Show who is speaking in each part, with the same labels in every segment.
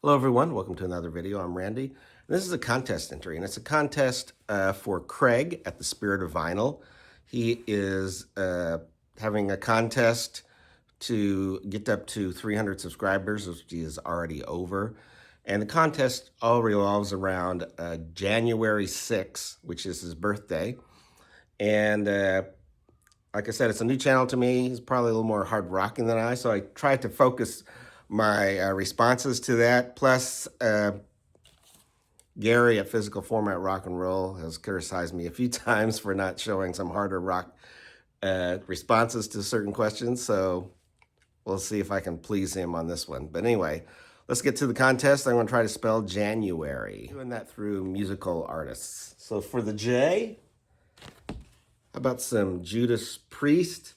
Speaker 1: Hello everyone, welcome to another video. I'm Randy. This is a contest entry, and it's a contest for Craig at the Spirit of Vinyl. He is having a contest to get up to 300 subscribers, which he is already over. And the contest all revolves around January 6th, which is his birthday. And like I said, it's a new channel to me. He's probably a little more hard rocking than I, so I tried to focus my responses to that. Plus, Gary at Physical Format Rock and Roll has criticized me a few times for not showing some harder rock responses to certain questions. So we'll see if I can please him on this one. But anyway, let's get to the contest. I'm going to try to spell January. Doing that through musical artists. So for the J, how about some Judas Priest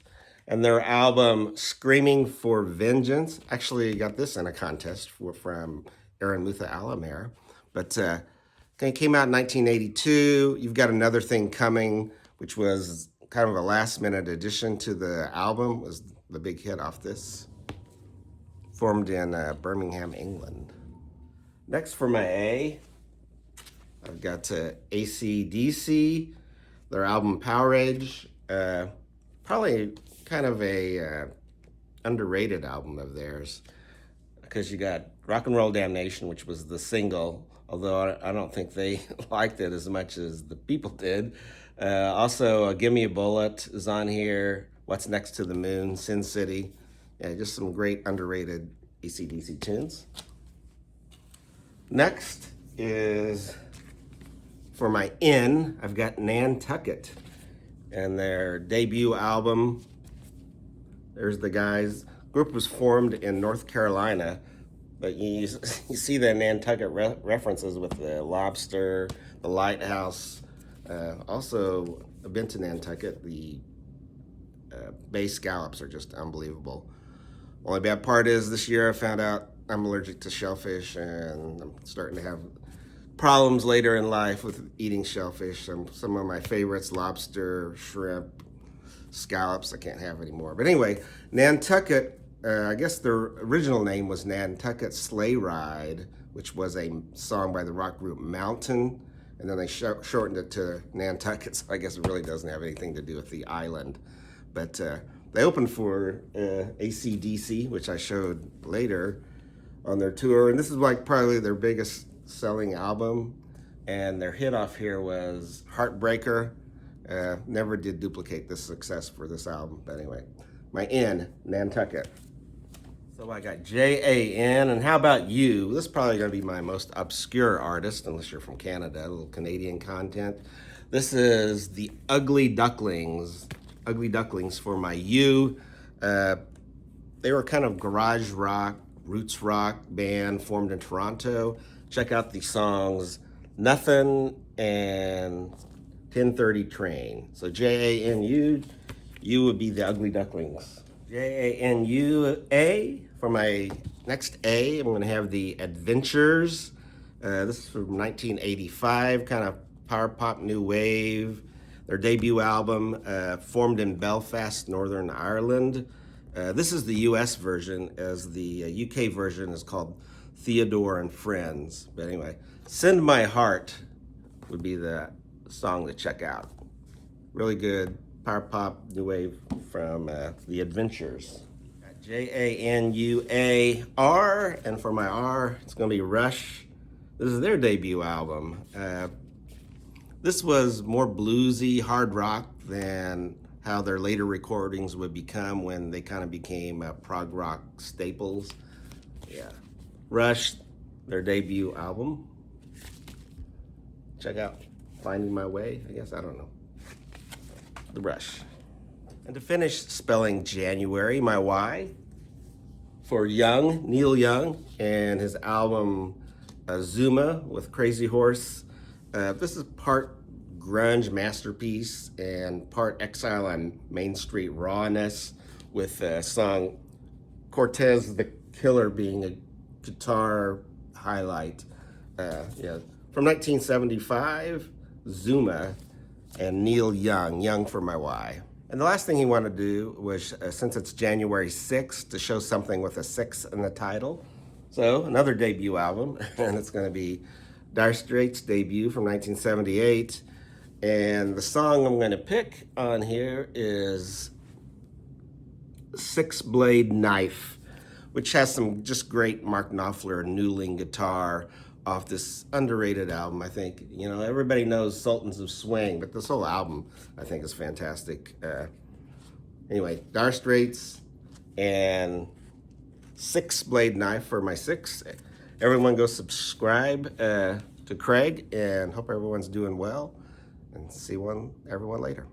Speaker 1: and their album Screaming for Vengeance. Actually got this in a contest from Aaron Mutha Alamere. But it came out in 1982. You've Got Another Thing Coming, which was kind of a last-minute addition to the album, was the big hit off this. Formed in Birmingham, England. Next for my A, I've got AC/DC, their album Powerage. Probably kind of a underrated album of theirs, because you got Rock and Roll Damnation, which was the single, although I don't think they liked it as much as the people did. Also, Give Me a Bullet is on here, What's Next to the Moon, Sin City. Yeah, just some great underrated AC/DC tunes. Next is, for my N, I've got Nantucket and their debut album. There's the guys. Group was formed in North Carolina, but you see the Nantucket references with the lobster, the lighthouse. Also, I've been to Nantucket. The bay scallops are just unbelievable. Only bad part is this year I found out I'm allergic to shellfish, and I'm starting to have problems later in life with eating shellfish. Some of my favorites, lobster, shrimp, scallops, I can't have anymore. But anyway, Nantucket, I guess their original name was Nantucket Sleigh Ride, which was a song by the rock group Mountain, and then they shortened it to Nantucket, so I guess it really doesn't have anything to do with the island. But they opened for AC/DC, which I showed later on their tour, and this is like probably their biggest selling album, and their hit off here was Heartbreaker. Never did duplicate this success for this album, but anyway. My N, Nantucket. So I got J-A-N, and how about you? This is probably going to be my most obscure artist, unless you're from Canada, a little Canadian content. This is the Ugly Ducklings. Ugly Ducklings for my U. They were kind of garage rock, roots rock band formed in Toronto. Check out the songs Nothing and 10:30 Train. So J-A-N-U, you would be the Ugly Ducklings. J-A-N-U-A, for my next A, I'm going to have the Adventures. This is from 1985, kind of power pop new wave. Their debut album, formed in Belfast, Northern Ireland. This is the US version, as the UK version is called Theodore and Friends. But anyway, Send My Heart would be the song to check out. Really good power pop new wave from the Adventures. J-A-N-U-A-R, and for my R, it's going to be Rush. This is their debut album. This was more bluesy, hard rock than how their later recordings would become when they kind of became prog rock staples. Yeah, Rush, their debut album. Check out Finding My Way, I guess, I don't know. The Rush. And to finish spelling January, my Y, for Young, Neil Young, and his album Zuma with Crazy Horse. This is part grunge masterpiece and part Exile on Main Street rawness, with a song Cortez the Killer being a guitar highlight. Yeah, from 1975, Zuma, and Neil Young, Young for my Y. And the last thing he wanted to do was, since it's January 6th, to show something with a 6 in the title. So another debut album, and it's going to be Dire Straits' debut from 1978. And the song I'm going to pick on here is Six Blade Knife, which has some just great Mark Knopfler Newling guitar off this underrated album. I think, you know, everybody knows Sultans of Swing, but this whole album I think is fantastic. Anyway, Dire Straits and Six Blade Knife for my six. Everyone go subscribe to Craig, and hope everyone's doing well, and see everyone later.